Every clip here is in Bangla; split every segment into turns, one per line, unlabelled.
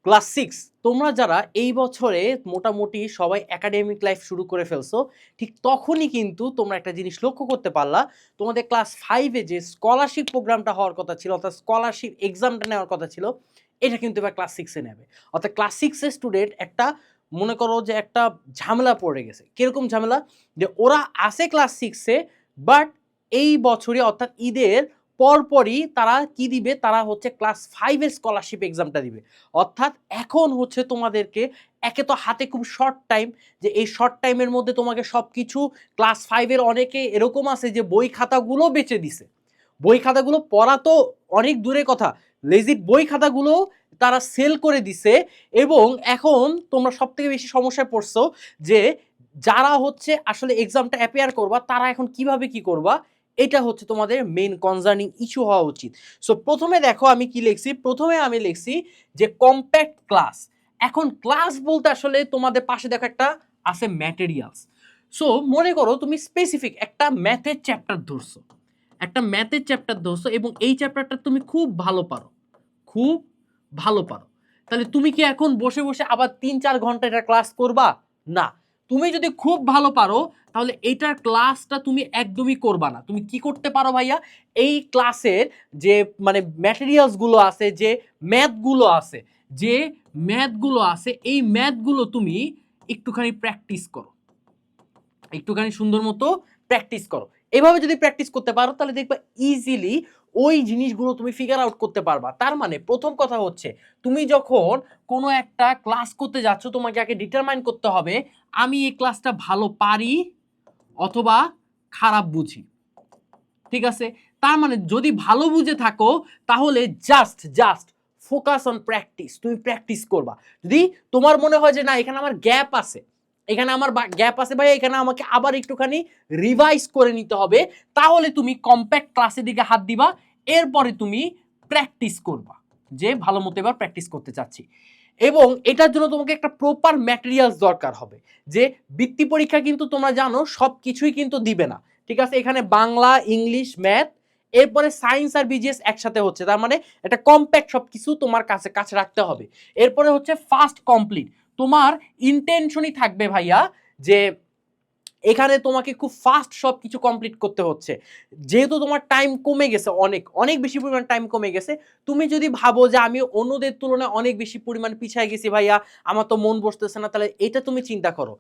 ক্লাস 6 তোমরা যারা এই বছরে মোটামুটি সবাই একাডেমিক লাইফ শুরু করে ফেলছো, ঠিক তখনই কিন্তু তোমরা একটা জিনিস লক্ষ্য করতে পারলা, তোমাদের ক্লাস 5-এ যে স্কলারশিপ প্রোগ্রামটা হওয়ার কথা ছিল, অর্থাৎ স্কলারশিপ এক্সামটা নেওয়ার কথা ছিল, এটা কিন্তু এবার ক্লাস 6-এ নেবে। অর্থাৎ ক্লাস 6-এর স্টুডেন্ট একটা মনে করো যে একটা ঝামেলা পড়ে গেছে। কিরকম ঝামেলা? যে ওরা আসে ক্লাস 6-এ, বাট এই বছরে অর্থাৎ ঈদের পরপরই তারা কি দিবে, তারা হচ্ছে ক্লাস 5-এর স্কলারশিপ এক্সামটা দিবে। অর্থাৎ এখন হচ্ছে তোমাদেরকে একে তো হাতে খুব শর্ট টাইম, যে এই শর্ট টাইমের মধ্যে তোমাকে সব কিছু, ক্লাস 5-এর অনেকে এরকম আছে যে বই খাতাগুলো বেচে দিছে, বই খাতাগুলো পড়া তো অনেক দূরের কথা, লেজিট বই খাতাগুলো তারা সেল করে দিছে। এবং এখন তোমরা সব থেকে বেশি সমস্যায় পড়ছো যে যারা হচ্ছে আসলে এক্সামটা অ্যাপিয়ার করবা তারা এখন কিভাবে কি করবা, এটা হচ্ছে তোমাদের মেইন কনসার্নিং ইস্যু হওয়া উচিত। সো প্রথমে দেখো আমি কি লিখছি, প্রথমে আমি লিখছি যে কম্প্যাক্ট ক্লাস। এখন ক্লাস বলতে আসলে তোমাদের পাশে দেখো একটা আছে ম্যাটেরিয়ালস। সো মনে করো তুমি স্পেসিফিক একটা ম্যাথের চ্যাপ্টার ধরছো, একটা ম্যাথের চ্যাপ্টার ধরছো এবং এই চ্যাপ্টারটা তুমি খুব ভালো পারো, খুব ভালো পারো, তাহলে তুমি কি এখন বসে বসে আবার 3-4 ঘন্টা এটা ক্লাস করবা? না। তুমি যদি খুব ভালো পারো তাহলে এইটার ক্লাসটা তুমি একদমই করবা না। তুমি কি করতে পারো ভাইয়া, এই ক্লাসের যে মানে ম্যাটেরিয়ালসগুলো আছে, যে ম্যাথগুলো আছে, যে ম্যাথগুলো আছে, এই ম্যাথগুলো তুমি একটুখানি প্র্যাকটিস করো, একটুখানি সুন্দর মতো প্র্যাকটিস করো। এভাবে যদি প্র্যাকটিস করতে পারো তাহলে দেখবা ইজিলি ওই জিনিসগুলো তুমি ফিগার আউট করতে পারবা। তার মানে প্রথম কথা হচ্ছে তুমি যখন কোনো একটা ক্লাস করতে যাচ্ছ তোমাকে আগে ডিটারমাইন করতে হবে আমি এই ক্লাসটা ভালো পারি অথবা খারাপ বুঝি। ঠিক আছে? তার মানে যদি ভালো বুঝে থাকো তাহলে জাস্ট ফোকাস অন প্র্যাকটিস, তুমি প্র্যাকটিস করবা। যদি তোমার মনে হয় যে না এখানে আমার গ্যাপ আছে, এখানে আমার গ্যাপ আছে ভাই, এখানে আমাকে আবার একটুখানি রিভাইজ করে নিতে হবে, তাহলে তুমি কম্প্যাক্ট ক্লাসের দিকে হাত দিবা, এরপরে তুমি প্র্যাকটিস করবা যে ভালো মতো এবার প্র্যাকটিস করতে চাচ্ছি। এবং এটার জন্য তোমাকে একটা প্রপার ম্যাটেরিয়ালস দরকার হবে। যে বৃত্তি পরীক্ষা কিন্তু তোমরা জানো সব কিছুই কিন্তু দিবে না, ঠিক আছে? এখানে বাংলা, ইংলিশ, ম্যাথ, এরপরে সায়েন্স আর বিজিএস একসাথে হচ্ছে, তার মানে একটা কম্প্যাক্ট সবকিছু তোমার কাছে কাছে রাখতে হবে। এরপরে হচ্ছে ফাস্ট কমপ্লিট, তোমার ইন্টেনশনই থাকবে ভাইয়া যে এখানে তোমাকে খুব ফাস্ট সব কিছু কমপ্লিট করতে হচ্ছে। যেহেতু তোমার টাইম কমে গেছে, অনেক অনেক বেশি পরিমাণ টাইম কমে গেছে, তুমি যদি ভাবো যে আমি অন্যদের তুলনায় অনেক বেশি পরিমাণ পিছিয়ে গেছি ভাইয়া, আমার তো মন বসতেছে না, তাহলে এটা তুমি চিন্তা করো।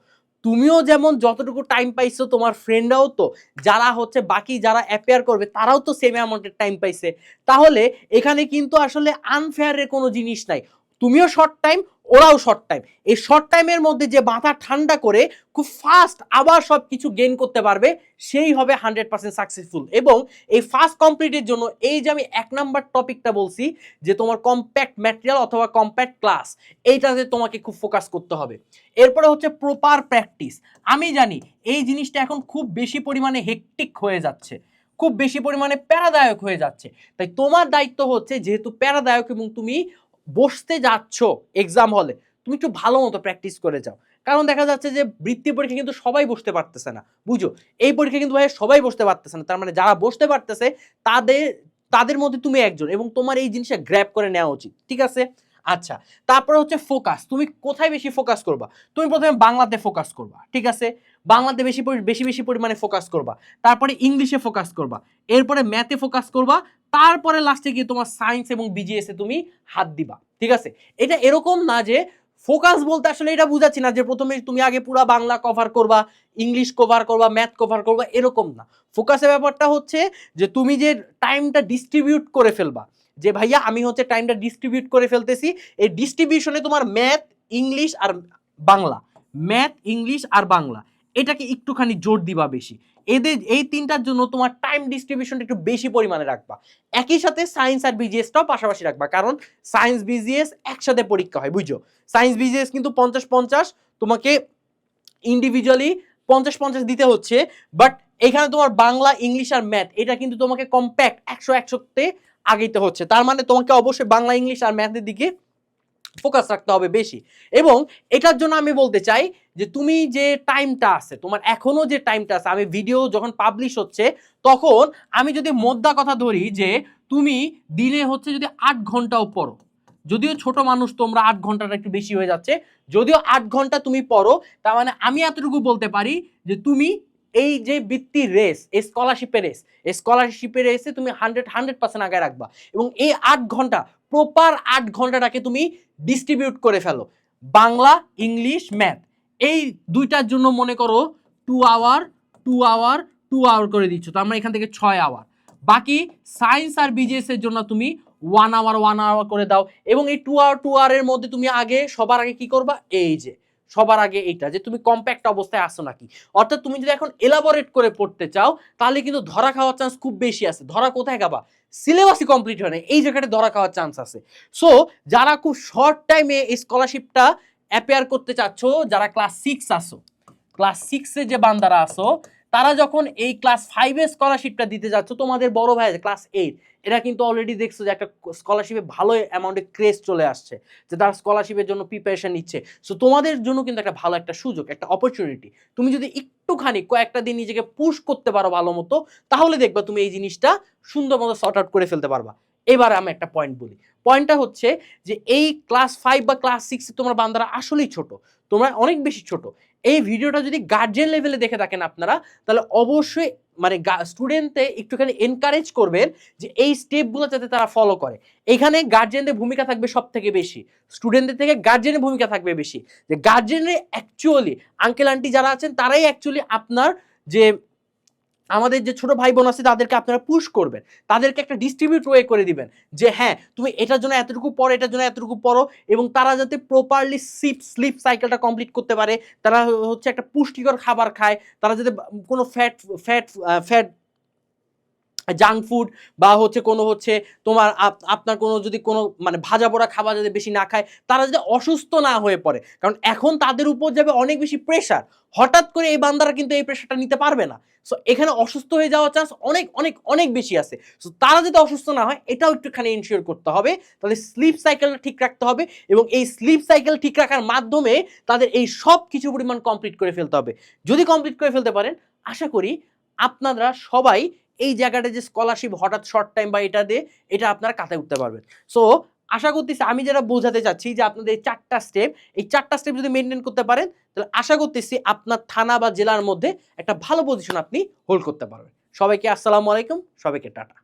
তুমিও যেমন যতটুকু টাইম পাইছো তোমার ফ্রেন্ডরাও তো, যারা হচ্ছে বাকি যারা অ্যাপিয়ার করবে তারাও তো সেম অ্যামাউন্টের টাইম পাইছে। তাহলে এখানে কিন্তু আসলে আনফেয়ারের কোনো জিনিস নাই, তুমিও শর্ট টাইম, ওরাও শর্ট টাইম। এই শর্ট টাইমের মধ্যে যে মাথা ঠান্ডা করে খুব ফাস্ট আবার সব কিছু গেইন করতে পারবে সেই হবে 100% সাকসেসফুল। এবং এই ফাস্ট কমপ্লিটের জন্য এই যে আমি 1 নাম্বার টপিকটা বলছি যে তোমার কম্প্যাক্ট ম্যাটেরিয়াল অথবা কম্প্যাক্ট ক্লাস, এইটাতে তোমাকে খুব ফোকাস করতে হবে। এরপরে হচ্ছে প্রপার প্র্যাকটিস। আমি জানি এই জিনিসটা এখন খুব বেশি পরিমাণে হেকটিক হয়ে যাচ্ছে, খুব বেশি পরিমাণে প্যারাদায়ক হয়ে যাচ্ছে, তাই তোমার দায়িত্ব হচ্ছে যেহেতু প্যারাদায়ক এবং তুমি বসতে যাচ্ছ এক্সাম হলে, তুমি একটু ভালো মতো প্র্যাকটিস করে যাও। কারণ দেখা যাচ্ছে যে বৃত্তি পরীক্ষা কিন্তু সবাই বসতে পারতেছে না, বুঝো? এই পরীক্ষা কিন্তু ভাই সবাই বসতে পারতেছে না, তার মানে যারা বসতে পারতেছে তাদের তাদের মধ্যে তুমি একজন, এবং তোমার এই জিনিসটা গ্র্যাব করে নেওয়া উচিত। ঠিক আছে? আচ্ছা, তারপরে হচ্ছে ফোকাস। তুমি কোথায় বেশি ফোকাস করবা? তুমি প্রথমে বাংলাতে ফোকাস করবা, ঠিক আছে? বাংলাতে বেশি বেশি বেশি পরিমাণে ফোকাস করবা, তারপরে ইংলিশে ফোকাস করবা, এরপরে ম্যাথে ফোকাস করবা, তারপরে লাস্টে গিয়ে তোমার সায়েন্স এবং বিজিএস এ তুমি হাত দিবা। ঠিক আছে? এটা এরকম না যে ফোকাস বলতে আসলে এটা বুঝাচ্ছি না যে প্রথমে তুমি আগে পুরা বাংলা কভার করবা, ইংলিশ কভার করবা, ম্যাথ কভার করবা, এরকম না। ফোকাসের ব্যাপারটা হচ্ছে যে তুমি যে টাইমটা ডিস্ট্রিবিউট করে ফেলবা, যে ভাইয়া আমি হচ্ছে টাইমটা ডিস্ট্রিবিউট করে ফেলতেছি, এই ডিস্ট্রিবিউশনে তোমার ম্যাথ, ইংলিশ আর বাংলা, ম্যাথ, ইংলিশ আর বাংলা, এটাকে একটুখানি জোর দিবা বেশি। এদের এই তিনটার জন্য তোমার টাইম ডিস্ট্রিবিউশনটা একটু বেশি পরিমাণে রাখবা। একই সাথে সায়েন্স আর বিজিএসটাও পাশাপাশি রাখবা, কারণ সায়েন্স বিজিএস একসাথে পরীক্ষা হয়, বুঝছো? সায়েন্স বিজিএস কিন্তু 50-50, তোমাকে ইন্ডিভিজুয়ালি 50-50 দিতে হচ্ছে, বাট এখানে তোমার বাংলা, ইংলিশ আর ম্যাথ এটা কিন্তু তোমাকে কম্প্যাক্ট 100-100তে আগাইতে হচ্ছে। তার মানে তোমাকে অবশ্যই বাংলা, ইংলিশ আর ম্যাথের দিকে ফোকাস রাখতে হবে বেশি। এবং এটার জন্য আমি বলতে চাই যে তুমি যে টাইমটা আছে তোমার, এখনো যে টাইমটা আছে, আমি ভিডিও যখন পাবলিশ হচ্ছে তখন আমি যদি মোদ্দা কথা ধরি যে তুমি দিনে হচ্ছে যদি 8 ঘন্টাও পড়ো, যদিও ছোট মানুষ তোমরা 8 ঘন্টাটা একটু বেশি হয়ে যাচ্ছে, যদিও 8 ঘন্টা তুমি পড়ো, তার মানে আমি এতটুকু বলতে পারি যে তুমি এই যে বৃত্তির রেস, এই স্কলারশিপের রেসে তুমি 100% আগে রাখবা, এবং এই 8 ঘন্টা প্রপার 8 ঘন্টাটাকে তুমি ডিস্ট্রিবিউট করে ফেলো। বাংলা, ইংলিশ, ম্যাথ এই দুইটার জন্য মনে করো 2 আওয়ার 2 আওয়ার 2 আওয়ার করে দিচ্ছ, তো আমরা এখান থেকে 6 আওয়ার। বাকি সায়েন্স আর বিজিএস এর জন্য তুমি 1 আওয়ার 1 আওয়ার করে দাও, এবং এই 2 আওয়ার 2 আওয়ারের মধ্যে তুমি সবার আগে কি করবা, এই যে সবার আগে এইটা যে তুমি কম্প্যাক্ট অবস্থায় আসো নাকি। অর্থাৎ তুমি যদি এখন এলাবোরেট করে পড়তে চাও তাহলে কিন্তু ধরা খাওয়ার চান্স খুব বেশি আছে। ধরা কোথায় খাবা, সিলেবাসই কমপ্লিট হয় না, এই জায়গাটা ধরা খাওয়ার চান্স আছে। সো যারা খুব শর্ট টাইমে এই স্কলারশিপটা অ্যাপেয়ার করতে চাচ্ছ, যারা ক্লাস 6 আসো, ক্লাস 6 এ যে বান্দারা আসো, তারা যখন এই ক্লাস 5 এর স্কলারশিপটা দিতে যাচ্ছ, তোমাদের বড় ভাই ক্লাস 8, এরা কিন্তু অলরেডি দেখছো যে একটা স্কলারশিপে ভালো অ্যামাউন্টে ক্রেজ চলে আসছে, যে তারা স্কলারশিপের জন্য প্রিপারেশন নিচ্ছে। সো তোমাদের জন্য কিন্তু একটা ভালো একটা সুযোগ, একটা অপরচুনিটি। তুমি যদি একটুখানি কয়েকটা দিন নিজেকে পুশ করতে পারো ভালো মতো, তাহলে দেখবা তুমি এই জিনিসটা সুন্দর মতো সর্ট আউট করে ফেলতে পারবা। এবার আমি একটা পয়েন্ট বলি, পয়েন্টটা হচ্ছে যে এই ক্লাস 5 বা ক্লাস 6 তোমার বান্দারা আসলেই ছোট, তোমরা অনেক বেশি ছোট। এই ভিডিওটা যদি গার্জিয়ান লেভেলে দেখে থাকেন আপনারা, তাহলে অবশ্যই মানে স্টুডেন্টে একটুখানি এনকারেজ করবেন যে এই স্টেপগুলো যাতে তারা ফলো করে। এখানে গার্জিয়ানদের ভূমিকা থাকবে সব থেকে বেশি, স্টুডেন্টদের থেকে গার্জিয়ানের ভূমিকা থাকবে বেশি। যে গার্জিয়ানের অ্যাকচুয়ালি আঙ্কেল আন্টি যারা আছেন তারাই অ্যাকচুয়ালি আপনার যে আমাদের যে ছোট ভাই বোন আছে তাদেরকে আপনারা পুশ করবেন, তাদেরকে একটা ডিস্ট্রিবিউট ওয়ে করে দিবেন যে হ্যাঁ তুমি এটার জন্য এতটুকু পড়ো, এটার জন্য এতটুকু পড়ো, এবং তারা যাতে প্রপারলি স্লিপ সাইকেলটা কমপ্লিট করতে পারে, তারা হচ্ছে একটা পুষ্টিকর খাবার খায়, তারা যাতে কোনো ফ্যাট জাঙ্ক ফুড বা হচ্ছে কোনো হচ্ছে তোমার আপনার কোনো যদি কোনো মানে ভাজা পোড়া খাবার যদি বেশি না খায়, তারা যদি অসুস্থ না হয়ে পড়ে। কারণ এখন তাদের উপর যাবে অনেক বেশি প্রেশার, হঠাৎ করে এই বান্দারা কিন্তু এই প্রেশারটা নিতে পারবে না। সো এখানে অসুস্থ হয়ে যাওয়ার চান্স অনেক অনেক অনেক বেশি আছে। সো তারা যদি অসুস্থ না হয় এটাও একটুখানি ইনশিওর করতে হবে, তাহলে স্লিপ সাইকেলটা ঠিক রাখতে হবে, এবং এই স্লিপ সাইকেল ঠিক রাখার মাধ্যমে তাদের এই সব কিছু পরিমাণ কমপ্লিট করে ফেলতে হবে। যদি কমপ্লিট করে ফেলতে পারেন, আশা করি আপনারা সবাই এই জায়গাটা যে স্কলারশিপ হঠাৎ শর্ট টাইম বা এটা দিয়ে এটা আপনারা কাটায় উঠতে পারবেন। সো আশা করতেছি আমি যেটা বোঝাতে চাচ্ছি যে আপনাদের এই 4টা স্টেপ, এই 4টা স্টেপ যদি মেনটেন করতে পারেন, তাহলে আশা করতেছি আপনার থানা বা জেলার মধ্যে একটা ভালো পজিশন আপনি হোল্ড করতে পারবেন। সবাইকে আসসালামু আলাইকুম, সবাইকে টাটা।